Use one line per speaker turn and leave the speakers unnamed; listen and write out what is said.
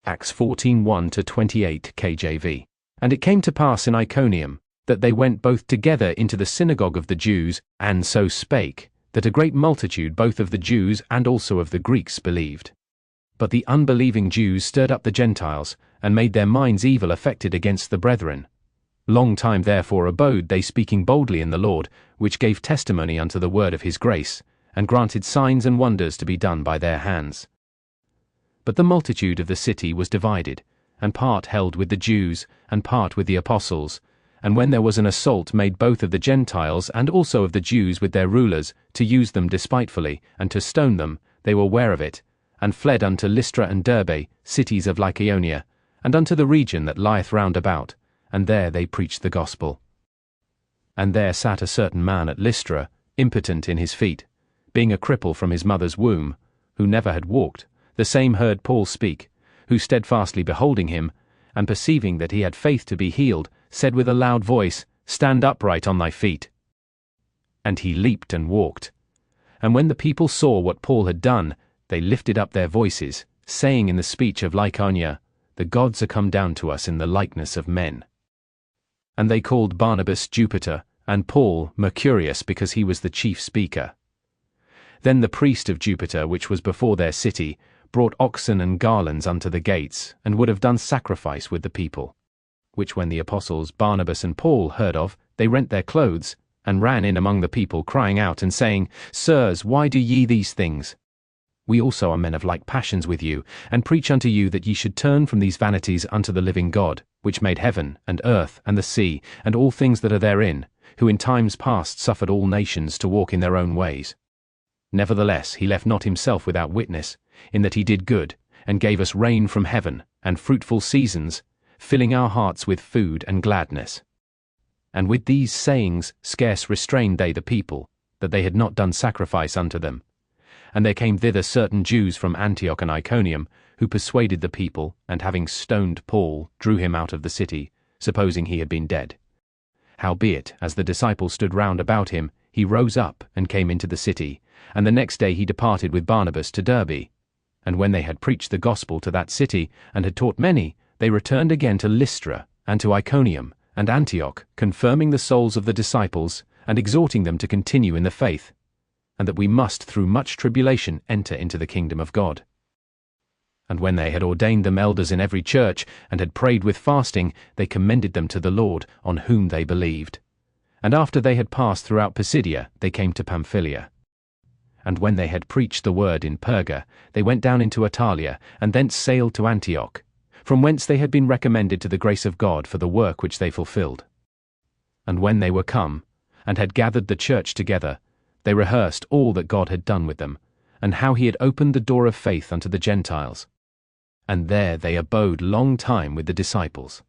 Acts 14:1-28 KJV. And it came to pass in Iconium, that they went both together into the synagogue of the Jews, and so spake, that a great multitude both of the Jews and also of the Greeks believed. But the unbelieving Jews stirred up the Gentiles, and made their minds evil affected against the brethren. Long time therefore abode they speaking boldly in the Lord, which gave testimony unto the word of his grace, and granted signs and wonders to be done by their hands. But the multitude of the city was divided, and part held with the Jews, and part with the apostles. And when there was an assault made both of the Gentiles and also of the Jews with their rulers, to use them despitefully, and to stone them, they were ware of it, and fled unto Lystra and Derbe, cities of Lycaonia, and unto the region that lieth round about, and there they preached the gospel. And there sat a certain man at Lystra, impotent in his feet, being a cripple from his mother's womb, who never had walked. The same heard Paul speak, who steadfastly beholding him, and perceiving that he had faith to be healed, said with a loud voice, Stand upright on thy feet. And he leaped and walked. And when the people saw what Paul had done, they lifted up their voices, saying in the speech of Lycaonia, The gods are come down to us in the likeness of men. And they called Barnabas Jupiter, and Paul Mercurius, because he was the chief speaker. Then the priest of Jupiter, which was before their city, brought oxen and garlands unto the gates, and would have done sacrifice with the people. Which when the apostles Barnabas and Paul heard of, they rent their clothes, and ran in among the people, crying out and saying, Sirs, why do ye these things? We also are men of like passions with you, and preach unto you that ye should turn from these vanities unto the living God, which made heaven, and earth, and the sea, and all things that are therein, who in times past suffered all nations to walk in their own ways. Nevertheless he left not himself without witness, in that he did good, and gave us rain from heaven, and fruitful seasons, filling our hearts with food and gladness. And with these sayings scarce restrained they the people, that they had not done sacrifice unto them. And there came thither certain Jews from Antioch and Iconium, who persuaded the people, and having stoned Paul, drew him out of the city, supposing he had been dead. Howbeit, as the disciples stood round about him, he rose up and came into the city, and the next day he departed with Barnabas to Derbe. And when they had preached the gospel to that city, and had taught many, they returned again to Lystra, and to Iconium, and Antioch, confirming the souls of the disciples, and exhorting them to continue in the faith, and that we must through much tribulation enter into the kingdom of God. And when they had ordained them elders in every church, and had prayed with fasting, they commended them to the Lord, on whom they believed. And after they had passed throughout Pisidia, they came to Pamphylia. And when they had preached the word in Perga, they went down into Italia, and thence sailed to Antioch, from whence they had been recommended to the grace of God for the work which they fulfilled. And when they were come, and had gathered the church together, they rehearsed all that God had done with them, and how he had opened the door of faith unto the Gentiles. And there they abode long time with the disciples.